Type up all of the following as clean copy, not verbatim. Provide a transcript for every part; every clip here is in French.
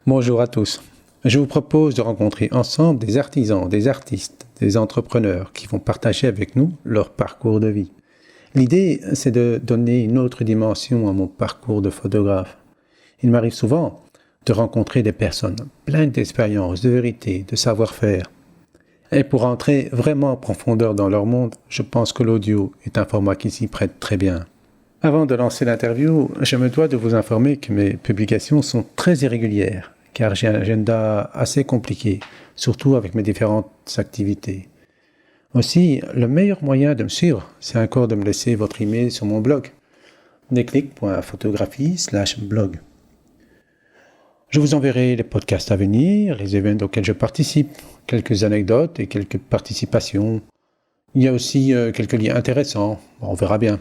Bonjour à tous. Je vous propose de rencontrer ensemble des artisans, des artistes, des entrepreneurs qui vont partager avec nous leur parcours de vie. L'idée, c'est de donner une autre dimension à mon parcours de photographe. Il m'arrive souvent de rencontrer des personnes pleines d'expérience, de vérité, de savoir-faire. Et pour entrer vraiment en profondeur dans leur monde, je pense que l'audio est un format qui s'y prête très bien. Avant de lancer l'interview, je me dois de vous informer que mes publications sont très irrégulières, car j'ai un agenda assez compliqué, surtout avec mes différentes activités. Aussi, le meilleur moyen de me suivre, c'est encore de me laisser votre email sur mon blog, déclic.photographie/blog. Je vous enverrai les podcasts à venir, les événements auxquels je participe, quelques anecdotes et quelques participations. Il y a aussi quelques liens intéressants, on verra bien.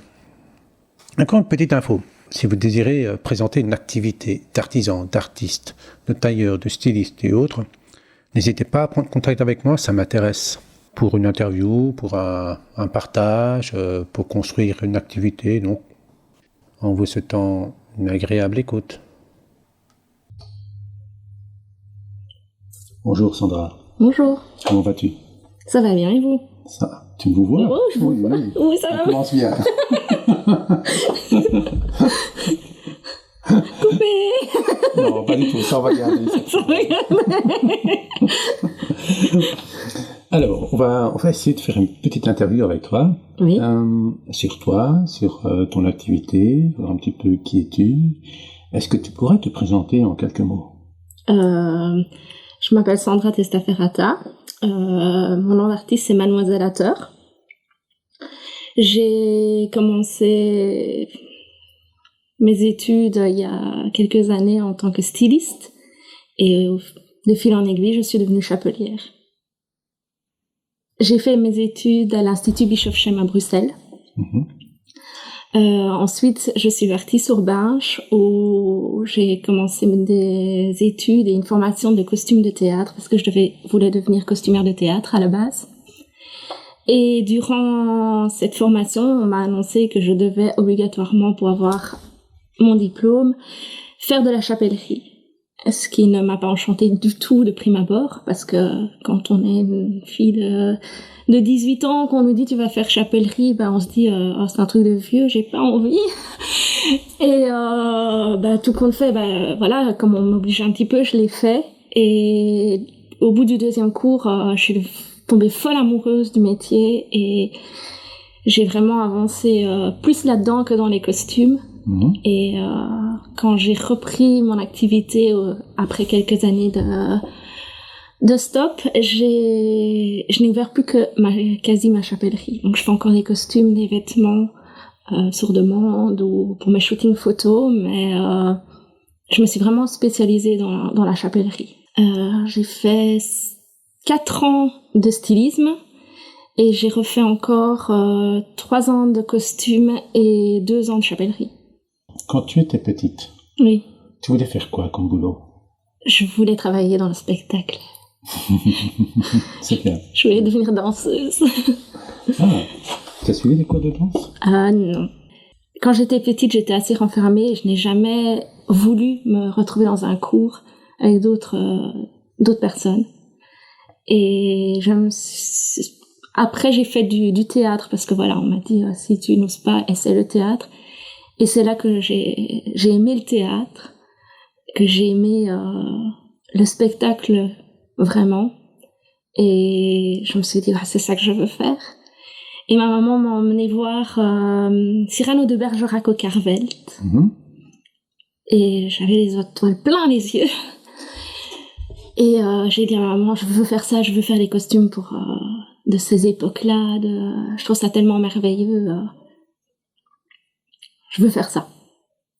Encore une petite info, si vous désirez présenter une activité d'artisan, d'artiste, de tailleur, de styliste et autres, n'hésitez pas à prendre contact avec moi, ça m'intéresse. Pour une interview, pour un partage, pour construire une activité, donc en vous souhaitant une agréable écoute. Bonjour Sandra. Bonjour. Comment vas-tu? Ça va bien et vous? Ça, tu me vois? Oh, je vous vois. Oui, ça va. Commence bien. Coupé. Non, pas du tout, ça on va garder. Alors, on va essayer de faire une petite interview avec toi. Oui. Sur toi, sur ton activité, voir un petit peu qui es-tu. Est-ce que tu pourrais te présenter en quelques mots? Je m'appelle Sandra Testaferrata. Mon nom d'artiste c'est Mademoiselle Hatter. J'ai commencé mes études il y a quelques années en tant que styliste et de fil en aiguille, je suis devenue chapelière. J'ai fait mes études à l'Institut Bischoff-Chem à Bruxelles. Ensuite, je suis partie sur Binche où j'ai commencé des études et une formation de costume de théâtre parce que voulais devenir costumière de théâtre à la base. Et durant cette formation, on m'a annoncé que je devais obligatoirement, pour avoir mon diplôme, faire de la chapellerie. Ce qui ne m'a pas enchantée du tout de prime abord, parce que quand on est une fille de 18 ans, qu'on nous dit tu vas faire chapellerie, on se dit oh, c'est un truc de vieux, j'ai pas envie. Et tout compte fait, voilà, comme on m'oblige un petit peu, je l'ai fait. Et au bout du deuxième cours, je suis tombée folle amoureuse du métier et j'ai vraiment avancé plus là-dedans que dans les costumes. Et quand j'ai repris mon activité après quelques années de stop, je n'ai ouvert plus que quasi ma chapellerie. Donc je fais encore des costumes, des vêtements sur demande ou pour mes shootings photos, mais je me suis vraiment spécialisée dans la chapellerie. J'ai fait 4 ans de stylisme et j'ai refait encore 3 ans de costume et 2 ans de chapellerie. Quand tu étais petite, oui. Tu voulais faire quoi comme boulot? Je voulais travailler dans le spectacle. C'est bien. Je voulais devenir danseuse. Tu as suivi des cours de danse? Ah non. Quand j'étais petite, j'étais assez renfermée et je n'ai jamais voulu me retrouver dans un cours avec d'autres personnes. Et après, j'ai fait du théâtre parce que voilà, on m'a dit si tu n'oses pas, essaie le théâtre. Et c'est là que j'ai aimé le théâtre, que j'ai aimé le spectacle vraiment. Et je me suis dit, c'est ça que je veux faire. Et ma maman m'a emmenée voir Cyrano de Bergerac au Carvelt. Et j'avais les étoiles plein les yeux. Et j'ai dit à ma maman, je veux faire ça, je veux faire les costumes de ces époques-là. Je trouve ça tellement merveilleux. Je veux faire ça.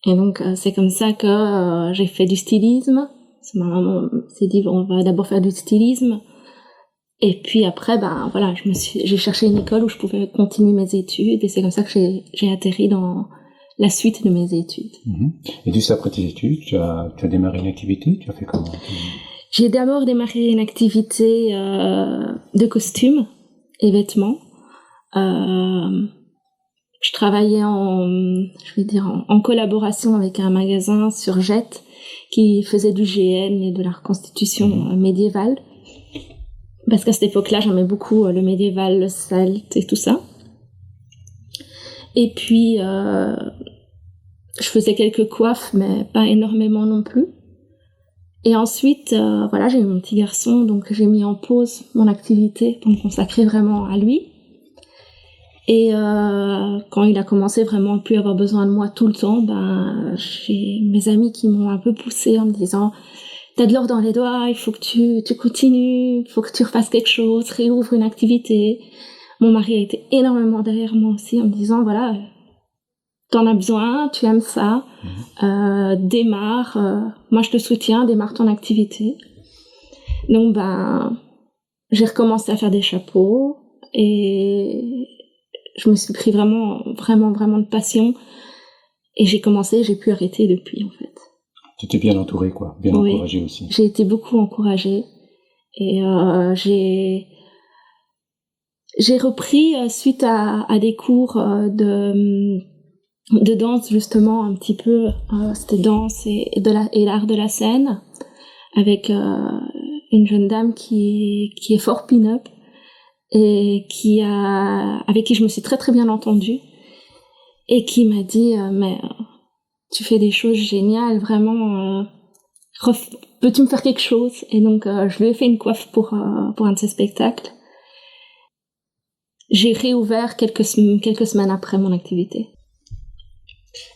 Et donc, c'est comme ça que j'ai fait du stylisme. Ma maman s'est dit, on va d'abord faire du stylisme. Et puis après, voilà, j'ai cherché une école où je pouvais continuer mes études. Et c'est comme ça que j'ai atterri dans la suite de mes études. Et juste après tes études, tu as démarré une activité? Tu as fait comment? J'ai d'abord démarré une activité de costumes et vêtements. Je travaillais en collaboration avec un magasin sur Jette qui faisait du GN et de la reconstitution médiévale. Parce qu'à cette époque-là, j'aimais beaucoup le médiéval, le celte et tout ça. Et puis, je faisais quelques coiffes, mais pas énormément non plus. Et ensuite, voilà, j'ai eu mon petit garçon, donc j'ai mis en pause mon activité pour me consacrer vraiment à lui. Et quand il a commencé vraiment à plus avoir besoin de moi tout le temps, ben, j'ai mes amis qui m'ont un peu poussée en me disant « T'as de l'or dans les doigts, il faut que tu continues, il faut que tu refasses quelque chose, réouvre une activité. » Mon mari a été énormément derrière moi aussi en me disant « Voilà, t'en as besoin, tu aimes ça, démarre, moi je te soutiens, démarre ton activité. » Donc ben, j'ai recommencé à faire des chapeaux et je me suis pris vraiment de passion et j'ai pu arrêter depuis en fait. Tu étais bien entourée quoi, bien encouragée aussi. J'ai été beaucoup encouragée et j'ai repris suite à des cours de danse justement un petit peu, c'était danse et l'art de la scène avec une jeune dame qui est fort pin-up et avec qui je me suis très très bien entendue et qui m'a dit mais tu fais des choses géniales vraiment, peux-tu me faire quelque chose? Et donc je lui ai fait une coiffe pour un de ses spectacles. J'ai réouvert quelques semaines après mon activité.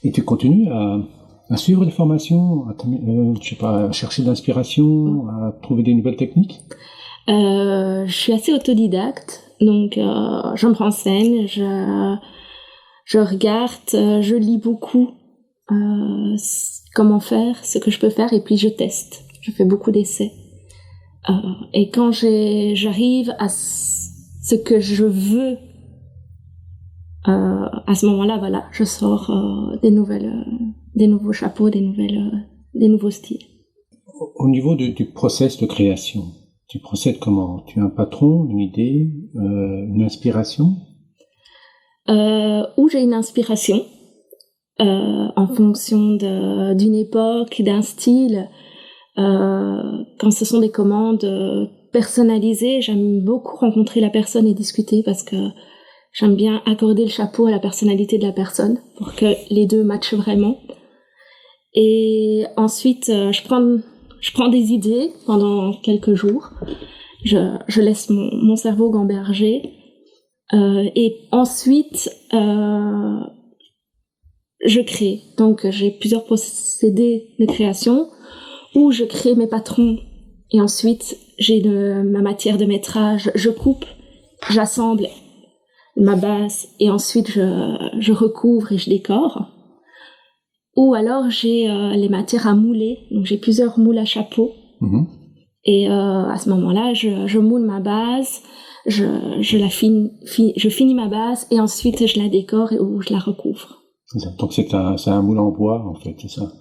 Et tu continues à suivre des formations, à chercher de l'inspiration, à trouver des nouvelles techniques? Je suis assez autodidacte, donc je me renseigne, je regarde, je lis beaucoup comment faire, ce que je peux faire, et puis je teste. Je fais beaucoup d'essais. Et quand j'arrive à ce que je veux, à ce moment-là, voilà, je sors des nouveaux chapeaux, des nouveaux styles. Au niveau du process de création, tu procèdes comment? Tu as un patron, une idée, une inspiration? Où j'ai une inspiration, en fonction d'une époque, d'un style. Quand ce sont des commandes personnalisées, j'aime beaucoup rencontrer la personne et discuter parce que j'aime bien accorder le chapeau à la personnalité de la personne pour que les deux matchent vraiment. Et ensuite, je prends des idées pendant quelques jours. Je laisse mon cerveau gamberger. Et ensuite, je crée. Donc, j'ai plusieurs procédés de création où je crée mes patrons. Et ensuite, j'ai ma matière de métrage. Je coupe, j'assemble ma base et ensuite je recouvre et je décore. Ou alors j'ai les matières à mouler, donc j'ai plusieurs moules à chapeau. Et à ce moment-là, je moule ma base, je finis ma base et ensuite je la décore ou je la recouvre. Donc c'est un moule en bois en fait, c'est ça?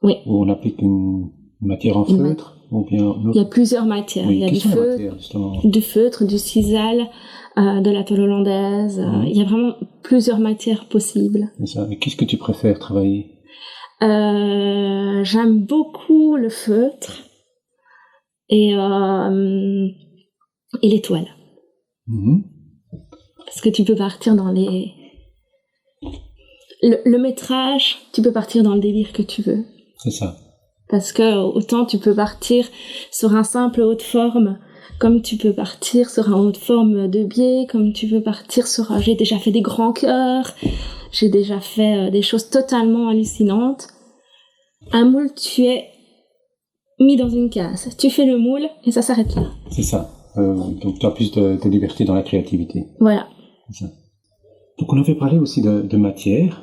Oui. Où on applique une matière en feutre ou bien Il y a plusieurs matières. Oui, il y a du feutre, du sisal, de la tôle hollandaise. Il y a vraiment plusieurs matières possibles. C'est ça. Et qu'est-ce que tu préfères travailler? J'aime beaucoup le feutre et l'étoile. Parce que tu peux partir dans le métrage, tu peux partir dans le délire que tu veux. C'est ça. Parce que autant tu peux partir sur un simple haut de forme, comme tu peux partir sur un haut de forme de biais, comme tu peux partir sur... J'ai déjà fait des grands cœurs, j'ai déjà fait des choses totalement hallucinantes. Un moule, tu es mis dans une case. Tu fais le moule et ça s'arrête là. C'est ça. Donc tu as plus de liberté dans la créativité. Voilà. C'est ça. Donc on avait parlé aussi de matière.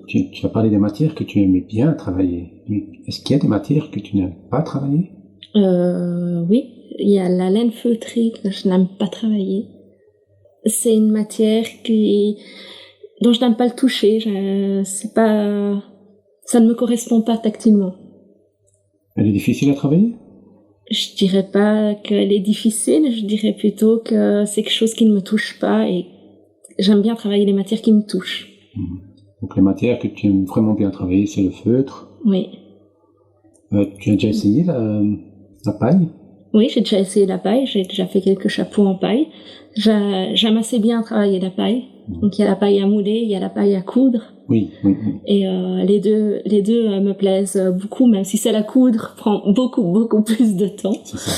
Tu as parlé des matières que tu aimais bien travailler. Mais est-ce qu'il y a des matières que tu n'aimes pas travailler? Oui, il y a la laine feutrée que je n'aime pas travailler. C'est une matière dont je n'aime pas le toucher. Ça ne me correspond pas tactilement. Elle est difficile à travailler? Je dirais pas qu'elle est difficile, je dirais plutôt que c'est quelque chose qui ne me touche pas et j'aime bien travailler les matières qui me touchent. Donc les matières que tu aimes vraiment bien travailler, c'est le feutre. Oui. Tu as déjà essayé la paille? Oui, j'ai déjà essayé la paille, j'ai déjà fait quelques chapeaux en paille. J'aime assez bien travailler la paille. Donc il y a la paille à mouler, il y a la paille à coudre. Oui. Et les deux me plaisent beaucoup, même si celle à coudre prend beaucoup plus de temps. C'est ça.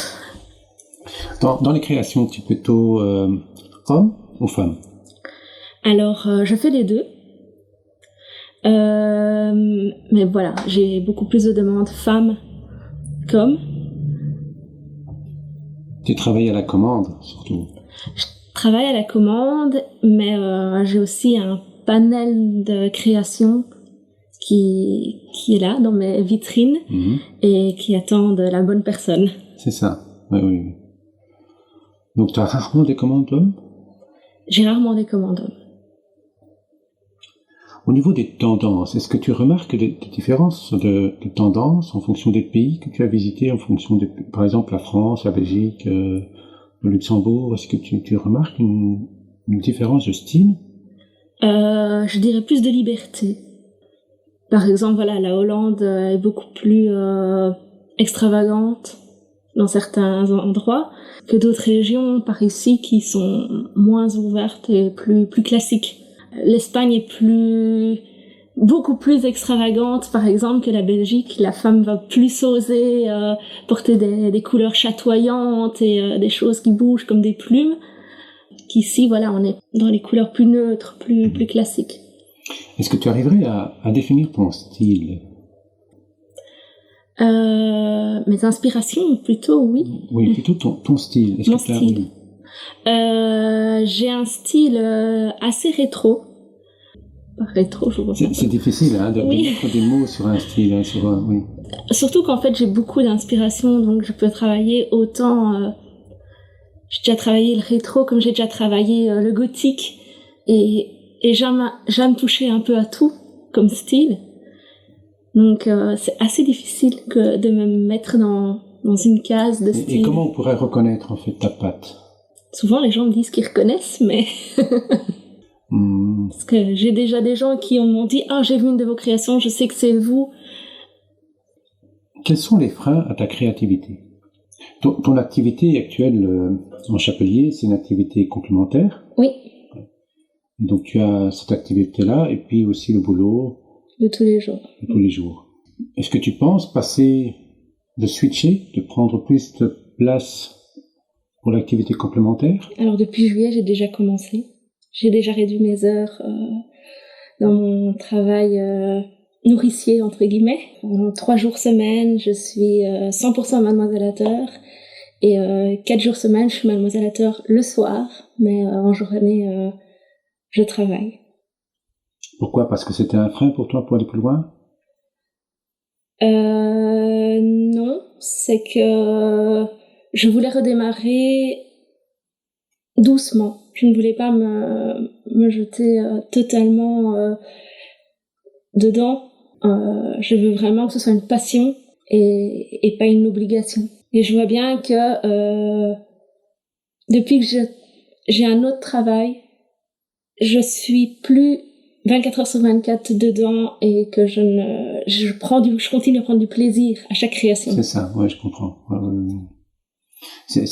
Dans les créations, tu es plutôt homme ou femme? Alors, je fais les deux. Mais voilà, j'ai beaucoup plus de demandes femmes qu'hommes. Tu travailles à la commande, surtout. Je travaille à la commande, mais j'ai aussi un panel de création qui est là dans mes vitrines et qui attend de la bonne personne. C'est ça, oui. Donc tu as rarement des commandes d'hommes? J'ai rarement des commandes d'hommes. Au niveau des tendances, est-ce que tu remarques des différences de tendances en fonction des pays que tu as visités, en fonction de, par exemple, la France, la Belgique, le Luxembourg? Est-ce que tu remarques une différence de style? Je dirais plus de liberté. Par exemple, voilà, la Hollande est beaucoup plus extravagante dans certains endroits que d'autres régions par ici qui sont moins ouvertes et plus classiques. L'Espagne est beaucoup plus extravagante, par exemple, que la Belgique. La femme va plus oser porter des couleurs chatoyantes et des choses qui bougent comme des plumes. Qu'ici, voilà, on est dans les couleurs plus neutres, plus classiques. Est-ce que tu arriverais à définir ton style? Mes inspirations, plutôt, oui. Oui, plutôt ton style. Est-ce Mon que tu as... style. J'ai un style assez rétro. Rétro, je vois pas. C'est difficile de mettre des mots sur un style. Oui. Surtout qu'en fait, j'ai beaucoup d'inspiration, donc je peux travailler autant... j'ai déjà travaillé le rétro comme j'ai déjà travaillé le gothique. Et j'aime toucher un peu à tout comme style. Donc c'est assez difficile de me mettre dans une case de style. Et comment on pourrait reconnaître en fait ta patte? Souvent les gens me disent qu'ils reconnaissent, mais parce que j'ai déjà des gens qui m'ont dit « Ah, j'ai vu une de vos créations, je sais que c'est vous ». Quels sont les freins à ta créativité? Ton activité actuelle en chapelier, c'est une activité complémentaire? Oui. Et donc tu as cette activité-là et puis aussi le boulot de tous les jours. Est-ce que tu penses de switcher, de prendre plus de place pour l'activité complémentaire? Alors depuis juillet, j'ai déjà commencé. J'ai déjà réduit mes heures dans mon travail nourricier, entre guillemets. Pendant 3 jours semaine, je suis 100% mademoiselle à heure. Et 4 jours semaine, je suis mademoiselle à heure le soir. Mais en journée, je travaille. Pourquoi? Parce que c'était un frein pour toi pour aller plus loin? Non, c'est que je voulais redémarrer doucement. Je ne voulais pas me jeter totalement dedans. Je veux vraiment que ce soit une passion et pas une obligation. Et je vois bien que depuis que j'ai un autre travail, je suis plus 24 heures sur 24 dedans et que je continue à prendre du plaisir à chaque création. C'est ça, ouais, je comprends. C'est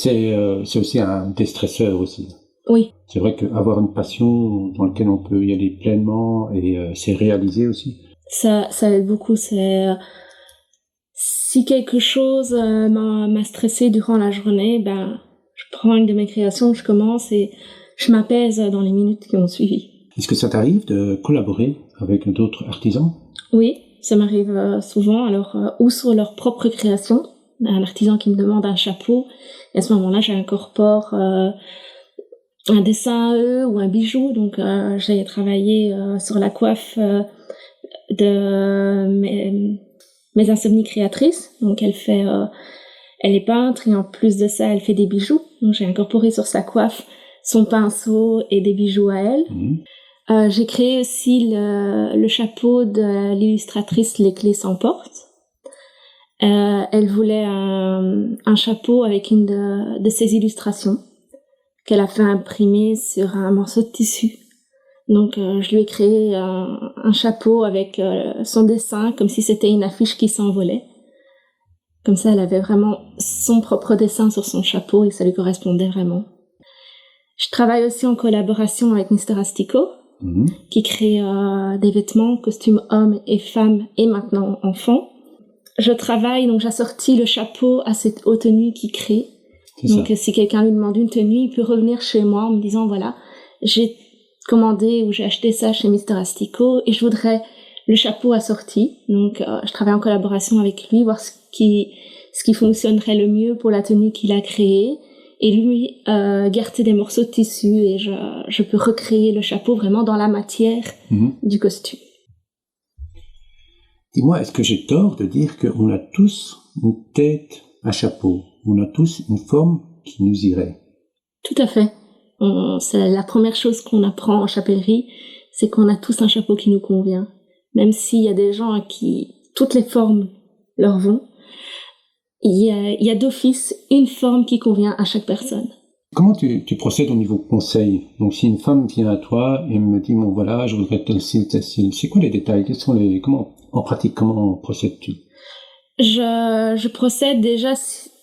aussi un déstresseur aussi. Oui. C'est vrai qu'avoir une passion dans laquelle on peut y aller pleinement et c'est réalisé aussi. Ça aide beaucoup. Si quelque chose m'a stressé durant la journée, je prends une de mes créations, je commence et je m'apaise dans les minutes qui ont suivi. Est-ce que ça t'arrive de collaborer avec d'autres artisans? Oui, ça m'arrive souvent. Alors, ou sur leur propre création, un artisan qui me demande un chapeau, et à ce moment-là, j'incorpore un dessin à eux ou un bijou. Donc, j'ai travaillé sur la coiffe de mes insomnies créatrices. Donc, elle est peintre et en plus de ça, elle fait des bijoux. Donc, j'ai incorporé sur sa coiffe son pinceau et des bijoux à elle. J'ai créé aussi le chapeau de l'illustratrice Les Clés s'emportent. Elle voulait un chapeau avec une de ses illustrations qu'elle a fait imprimer sur un morceau de tissu. Donc je lui ai créé un chapeau avec son dessin comme si c'était une affiche qui s'envolait. Comme ça, elle avait vraiment son propre dessin sur son chapeau et ça lui correspondait vraiment. Je travaille aussi en collaboration avec Mister Astico, qui crée des vêtements, costumes hommes et femmes et maintenant enfants. Je travaille, donc j'assortis le chapeau aux tenues qu'il crée. Donc si quelqu'un lui demande une tenue, il peut revenir chez moi en me disant voilà, j'ai commandé ou j'ai acheté ça chez Mister Astico et je voudrais le chapeau assorti. Donc je travaille en collaboration avec lui, voir ce qui fonctionnerait le mieux pour la tenue qu'il a créée. Et lui garder des morceaux de tissu et je peux recréer le chapeau vraiment dans la matière du costume. Dis-moi, est-ce que j'ai tort de dire qu'on a tous une tête à chapeau? On a tous une forme qui nous irait? Tout à fait. C'est la première chose qu'on apprend en chapellerie, c'est qu'on a tous un chapeau qui nous convient. Même s'il y a des gens à qui toutes les formes leur vont, il y a d'office une forme qui convient à chaque personne. Comment tu procèdes au niveau conseil? Donc si une femme vient à toi et me dit bon voilà, je voudrais tel style, c'est quoi les détails? En pratique, comment procèdes-tu? Je procède déjà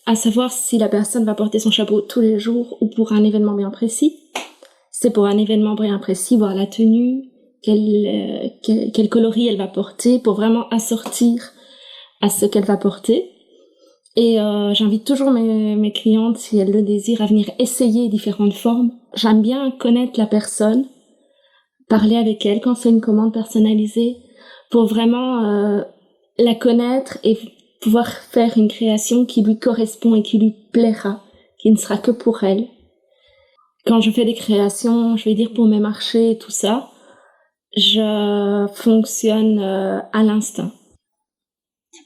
à savoir si la personne va porter son chapeau tous les jours ou pour un événement bien précis. C'est pour un événement bien précis, voir la tenue, quel coloris elle va porter pour vraiment assortir à ce qu'elle va porter. Et j'invite toujours mes clientes, si elles le désirent, à venir essayer différentes formes. J'aime bien connaître la personne, parler avec elle quand c'est une commande personnalisée, pour vraiment la connaître et pouvoir faire une création qui lui correspond et qui lui plaira, qui ne sera que pour elle. Quand je fais des créations, je vais dire pour mes marchés et tout ça, je fonctionne à l'instinct.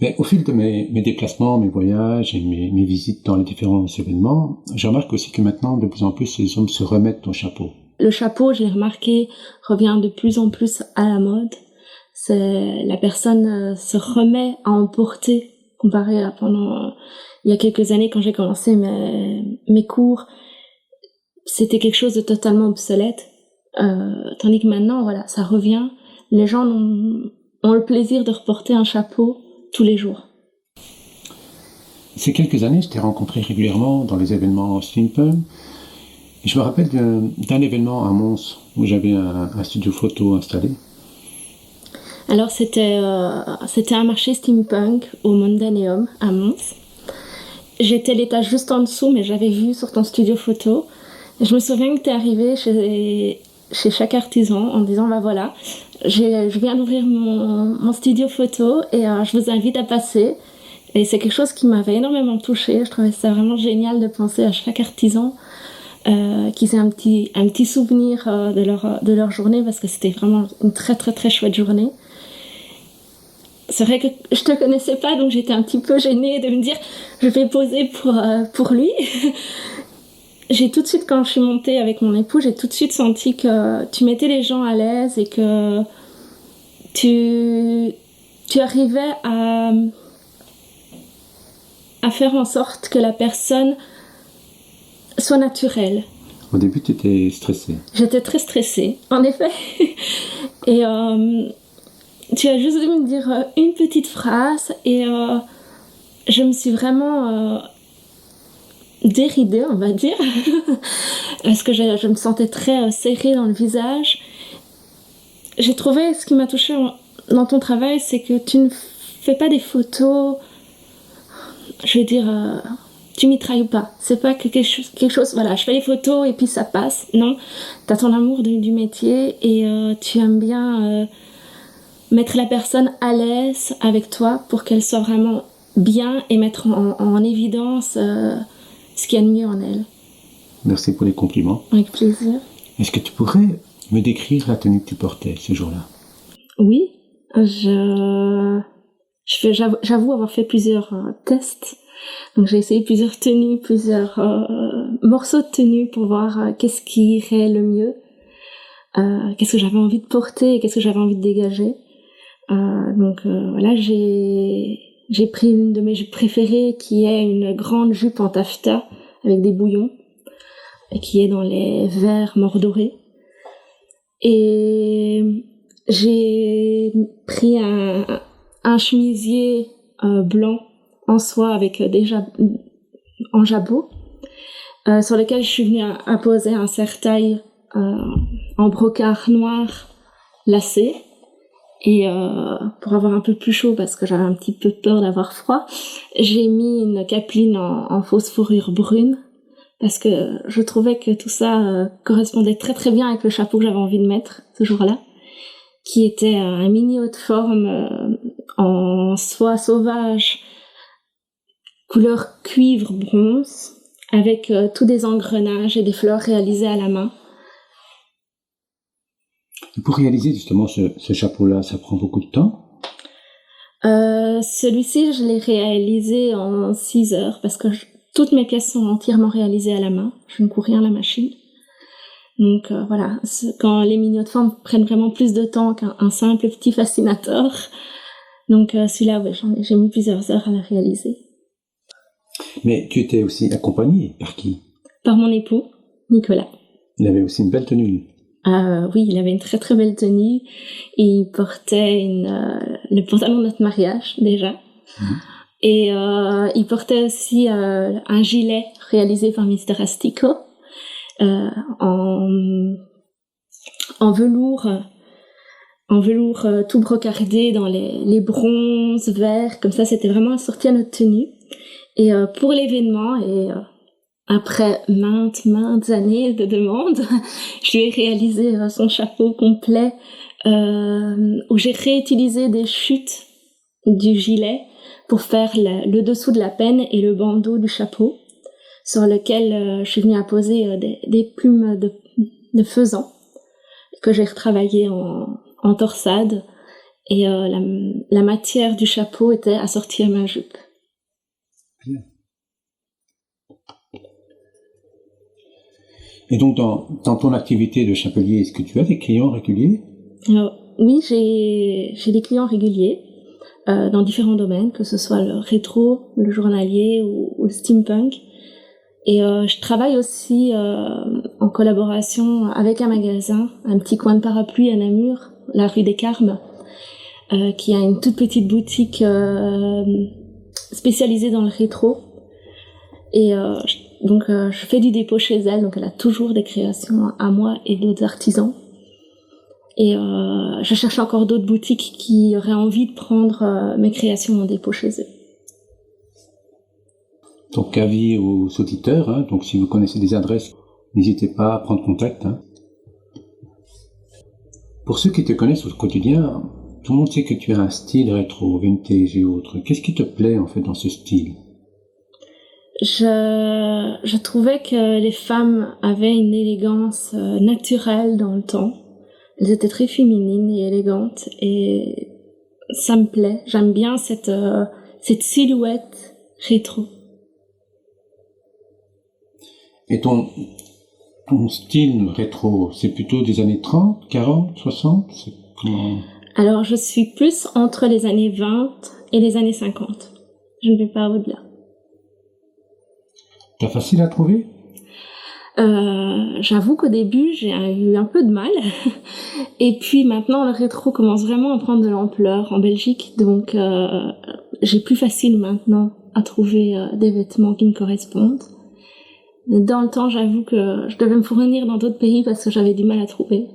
Mais au fil de mes déplacements, mes voyages et mes visites dans les différents événements, je remarque aussi que maintenant, de plus en plus, les hommes se remettent au chapeau. Le chapeau, j'ai remarqué, revient de plus en plus à la mode. La personne se remet à en porter, comparé à il y a quelques années quand j'ai commencé mes cours. C'était quelque chose de totalement obsolète. Tandis que maintenant, voilà, ça revient. Les gens ont le plaisir de reporter un chapeau tous les jours. Ces quelques années, je t'ai rencontré régulièrement dans les événements steampunk. Et je me rappelle d'un événement à Mons où j'avais un studio photo installé. Alors c'était un marché steampunk au Mondaneum à Mons. J'étais l'étage juste en dessous, mais j'avais vu sur ton studio photo. Et je me souviens que t'es arrivé chez chaque artisan en disant bah voilà, je viens d'ouvrir mon studio photo et je vous invite à passer. Et c'est quelque chose qui m'avait énormément touchée. Je trouvais ça vraiment génial de penser à chaque artisan qu'ils aient un petit souvenir de leur journée, parce que c'était vraiment une très très très chouette journée. C'est vrai que je te connaissais pas, donc j'étais un petit peu gênée de me dire je vais poser pour lui. J'ai tout de suite, quand je suis montée avec mon époux, j'ai tout de suite senti que tu mettais les gens à l'aise et que tu arrivais à faire en sorte que la personne soit naturelle. Au début, tu étais stressée. J'étais très stressée, en effet. Et tu as juste dû me dire une petite phrase et je me suis vraiment déridée, on va dire, parce que je me sentais très serrée dans le visage. J'ai trouvé, ce qui m'a touchée dans ton travail, c'est que tu ne fais pas des photos, je vais dire, tu mitrailles pas. C'est pas que quelque chose, voilà, je fais les photos et puis ça passe. Non, t'as ton amour du métier et tu aimes bien mettre la personne à l'aise avec toi pour qu'elle soit vraiment bien et mettre en évidence ce qu'il y a de mieux en elle. Merci pour les compliments. Avec plaisir. Est-ce que tu pourrais me décrire la tenue que tu portais ce jour-là? Oui, j'avoue avoir fait plusieurs tests. Donc j'ai essayé plusieurs tenues, plusieurs morceaux de tenue pour voir qu'est-ce qui irait le mieux, qu'est-ce que j'avais envie de porter et qu'est-ce que j'avais envie de dégager. Voilà, j'ai pris une de mes jupes préférées qui est une grande jupe en taffetas avec des bouillons et qui est dans les verts mordorés. Et j'ai pris un chemisier blanc en soie avec déjà en jabot, sur lequel je suis venue apposer un serre-taille en brocart noir lacé. Et pour avoir un peu plus chaud, parce que j'avais un petit peu peur d'avoir froid, j'ai mis une capeline en fausse fourrure brune, parce que je trouvais que tout ça correspondait très très bien avec le chapeau que j'avais envie de mettre ce jour-là, qui était un mini haut de forme en soie sauvage, couleur cuivre bronze, avec tous des engrenages et des fleurs réalisées à la main. Pour réaliser justement ce chapeau-là, ça prend beaucoup de temps? Celui-ci, je l'ai réalisé en 6 heures, parce que toutes mes pièces sont entièrement réalisées à la main. Je ne cours rien à la machine. Donc voilà, quand les mini de forme prennent vraiment plus de temps qu'un simple petit fascinateur. Donc celui-là, ouais, j'ai mis plusieurs heures à le réaliser. Mais tu étais aussi accompagnée par qui? Par mon époux, Nicolas. Il avait aussi une belle tenue. Oui, il avait une très très belle tenue et il portait le pantalon de notre mariage déjà. Et il portait aussi un gilet réalisé par Mister Astico en velours tout brocardé dans les bronzes verts, comme ça c'était vraiment assorti à notre tenue. Et pour l'événement et après maintes années de demandes, je lui ai réalisé son chapeau complet où j'ai réutilisé des chutes du gilet pour faire le dessous de la penne et le bandeau du chapeau, sur lequel je suis venue apposer des plumes de faisan que j'ai retravaillé en torsade, et la matière du chapeau était assortie à ma jupe. Bien. Et donc, dans ton activité de chapelier, est-ce que tu as des clients réguliers? Oui, j'ai des clients réguliers dans différents domaines, que ce soit le rétro, le journalier ou le steampunk. Et je travaille aussi en collaboration avec un magasin, un petit coin de parapluie à Namur, la rue des Carmes, qui a une toute petite boutique spécialisée dans le rétro. Et donc je fais du dépôt chez elle, donc elle a toujours des créations à moi et d'autres artisans. Et je cherche encore d'autres boutiques qui auraient envie de prendre mes créations en dépôt chez eux. Donc avis aux auditeurs, hein, donc si vous connaissez des adresses, n'hésitez pas à prendre contact. Hein. Pour ceux qui te connaissent au quotidien, tout le monde sait que tu as un style rétro, vintage et autres. Qu'est-ce qui te plaît en fait dans ce style? Je trouvais que les femmes avaient une élégance naturelle dans le temps. Elles étaient très féminines et élégantes, et ça me plaît. J'aime bien cette silhouette rétro. Et ton style rétro, c'est plutôt des années 30, 40, 60? Alors, je suis plus entre les années 20 et les années 50. Je ne vais pas au-delà. T'as facile à trouver? J'avoue qu'au début, j'ai eu un peu de mal. Et puis maintenant, le rétro commence vraiment à prendre de l'ampleur en Belgique. Donc, j'ai plus facile maintenant à trouver des vêtements qui me correspondent. Dans le temps, j'avoue que je devais me fournir dans d'autres pays parce que j'avais du mal à trouver.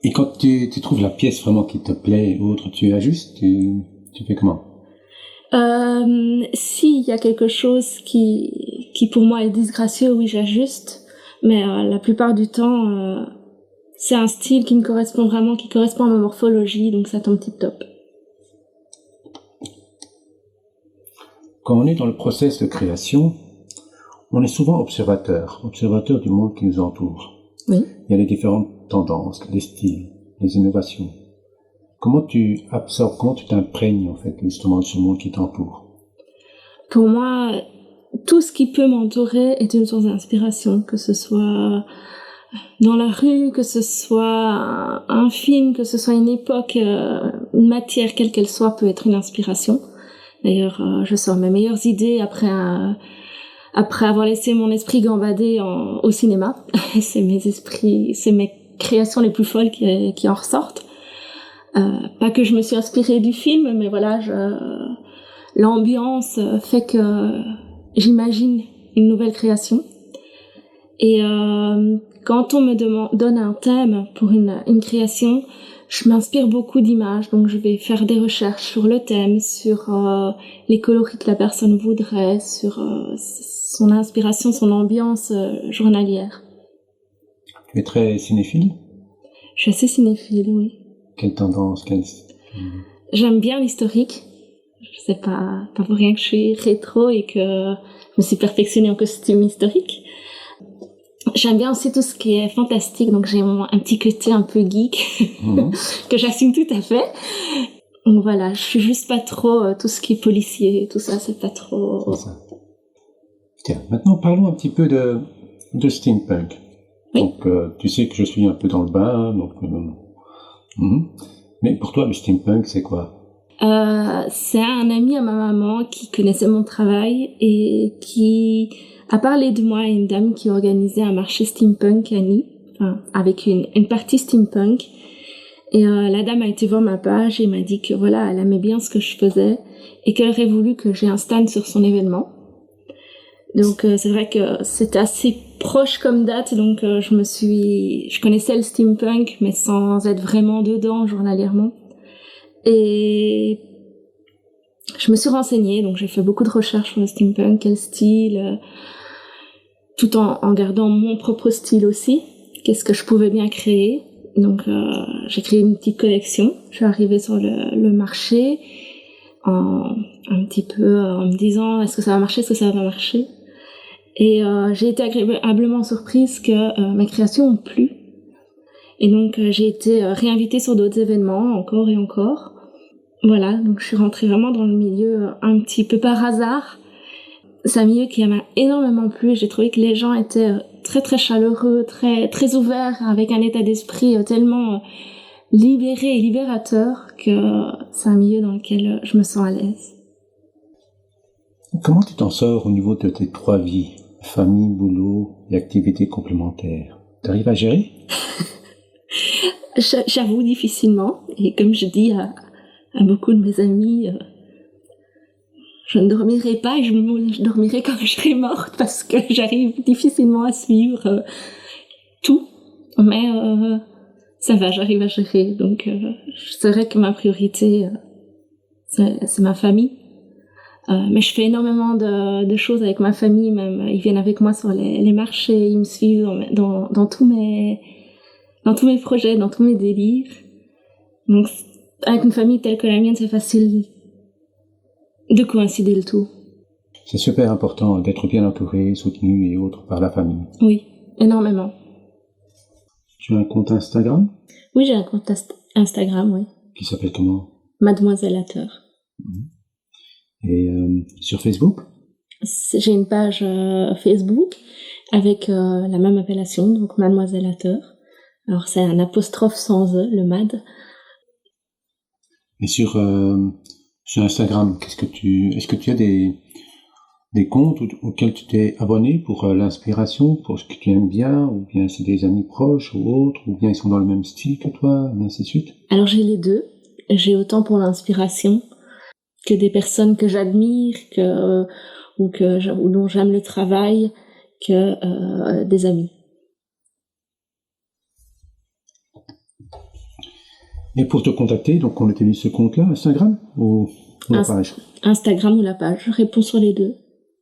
Et quand tu trouves la pièce vraiment qui te plaît ou autre, tu ajustes, tu fais comment? S'il y a quelque chose qui pour moi est disgracieux, oui, j'ajuste. Mais la plupart du temps, c'est un style qui me correspond vraiment, qui correspond à ma morphologie, donc ça tombe tip top. Quand on est dans le process de création, on est souvent observateur du monde qui nous entoure. Oui. Il y a les différentes tendances, les styles, les innovations. Comment tu absorbes, comment tu t'imprègnes en fait justement de ce monde qui t'entoure? Pour moi, tout ce qui peut m'entourer est une source d'inspiration, que ce soit dans la rue, que ce soit un film, que ce soit une époque, une matière, quelle qu'elle soit, peut être une inspiration. D'ailleurs, je sors mes meilleures idées après avoir laissé mon esprit gambader au cinéma. C'est mes créations les plus folles qui en ressortent. Pas que je me suis inspirée du film, mais voilà, l'ambiance fait que j'imagine une nouvelle création. Et quand on me donne un thème pour une création, je m'inspire beaucoup d'images, donc je vais faire des recherches sur le thème, sur les coloris que la personne voudrait, sur son inspiration, son ambiance journalière. Tu es très cinéphile? Je suis assez cinéphile, oui. Quelle tendance? J'aime bien l'historique. C'est pas pour rien que je suis rétro et que je me suis perfectionnée en costume historique. J'aime bien aussi tout ce qui est fantastique, donc j'ai un petit côté un peu geek que j'assume tout à fait. Donc voilà, je suis juste pas trop tout ce qui est policier, tout ça, c'est pas trop. C'est ça. Tiens, maintenant parlons un petit peu de steampunk. Oui. Donc tu sais que je suis un peu dans le bain, donc. Mais pour toi, le steampunk, c'est quoi? C'est un ami à ma maman qui connaissait mon travail et qui a parlé de moi à une dame qui organisait un marché steampunk à Nîmes, avec une partie steampunk. Et la dame a été voir ma page et m'a dit que voilà, elle aimait bien ce que je faisais et qu'elle aurait voulu que j'ai un stand sur son événement. Donc c'est vrai que c'était assez proche comme date, donc je connaissais le steampunk mais sans être vraiment dedans journalièrement. Et je me suis renseignée, donc j'ai fait beaucoup de recherches sur le steampunk, quel style, tout en gardant mon propre style aussi, qu'est-ce que je pouvais bien créer. Donc j'ai créé une petite collection, je suis arrivée sur le marché un petit peu en me disant est-ce que ça va marcher, est-ce que ça va pas marcher. Et j'ai été agréablement surprise que mes créations ont plu. Et donc j'ai été réinvitée sur d'autres événements encore et encore. Voilà, donc je suis rentrée vraiment dans le milieu un petit peu par hasard. C'est un milieu qui m'a énormément plu. J'ai trouvé que les gens étaient très très chaleureux, très très ouverts, avec un état d'esprit tellement libéré et libérateur que c'est un milieu dans lequel je me sens à l'aise. Comment tu t'en sors au niveau de tes 3 vies? Famille, boulot et activités complémentaires. T'arrives à gérer? J'avoue difficilement. Et comme je dis à beaucoup de mes amis, je ne dormirai pas et je dormirai quand je serai morte parce que j'arrive difficilement à suivre tout. Mais ça va, j'arrive à gérer. Donc c'est vrai que ma priorité, c'est ma famille. Mais je fais énormément de choses avec ma famille, même ils viennent avec moi sur les marchés, ils me suivent dans tous mes projets, dans tous mes délires. Donc avec une famille telle que la mienne, c'est facile de coïncider le tout. C'est super important d'être bien entouré, soutenu et autres par la famille. Oui, énormément. Tu as un compte Instagram? Oui, j'ai un compte Instagram, oui. Qui s'appelle comment? Mademoiselle Hatter. Et sur Facebook? J'ai une page Facebook avec la même appellation, donc Mademoiselle Hatter. Alors c'est un apostrophe sans E, le MAD. Et sur Instagram, est-ce que tu as des comptes auxquels tu t'es abonné pour l'inspiration, pour ce que tu aimes bien, ou bien c'est des amis proches ou autres, ou bien ils sont dans le même style que toi, et ainsi de suite? Alors j'ai les deux. J'ai autant pour l'inspiration que des personnes que j'admire, ou dont j'aime le travail, que des amis. Et pour te contacter, donc on utilise ce compte-là, Instagram ou la page? Instagram ou la page, je réponds sur les deux.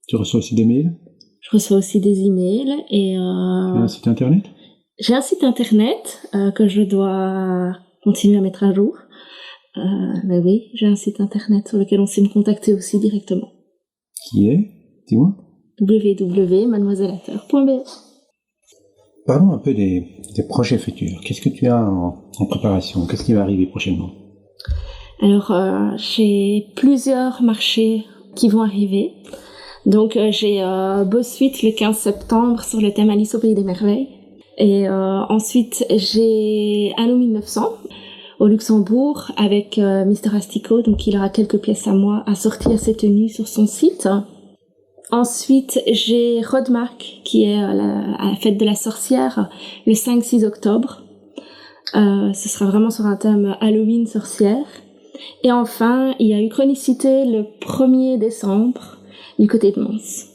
Tu reçois aussi des mails? Je reçois aussi des emails et... Tu as un site internet? J'ai un site internet que je dois continuer à mettre à jour. Mais oui, j'ai un site internet sur lequel on sait me contacter aussi directement. Qui est? Dis-moi. www.mademoisellehatter.be. Parlons un peu des projets futurs. Qu'est-ce que tu as en préparation? Qu'est-ce qui va arriver prochainement? Alors, j'ai plusieurs marchés qui vont arriver. Donc, j'ai Bossuit le 15 septembre sur le thème Alice au Pays des Merveilles. Et ensuite, j'ai Anno 1900 au Luxembourg avec Mister Astico. Donc, il aura quelques pièces à moi assorties à ses tenues sur son site. Ensuite, j'ai Rodmark qui est à la fête de la sorcière le 5-6 octobre Ce sera vraiment sur un thème Halloween sorcière. Et enfin, il y a eu Chronicité le 1er décembre du côté de Mons.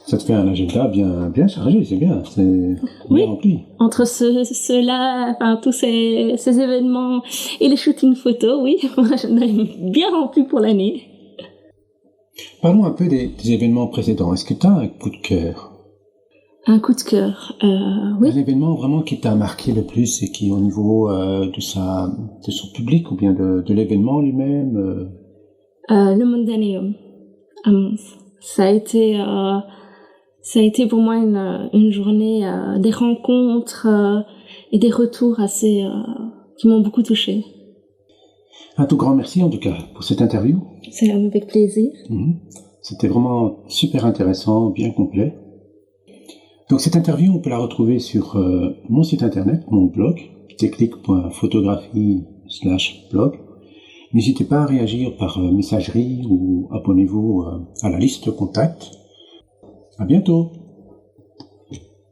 Ça te fait un agenda bien chargé, c'est bien, c'est bien rempli. Entre ceux-là, enfin tous ces événements et les shootings photos, oui, mon agenda est bien rempli pour l'année. Parlons un peu des événements précédents. Est-ce que tu as un coup de cœur? Un coup de cœur, oui. Un événement vraiment qui t'a marqué le plus et qui, au niveau de son public ou bien de l'événement lui-même Le Mondaneum à Mons. Ça a été pour moi une journée des rencontres et des retours assez qui m'ont beaucoup touchée. Un tout grand merci en tout cas pour cette interview. C'est avec plaisir. C'était vraiment super intéressant, bien complet. Donc cette interview, on peut la retrouver sur mon site internet, mon blog, technique.photographie/blog. N'hésitez pas à réagir par messagerie ou abonnez-vous à la liste de contacts. À bientôt!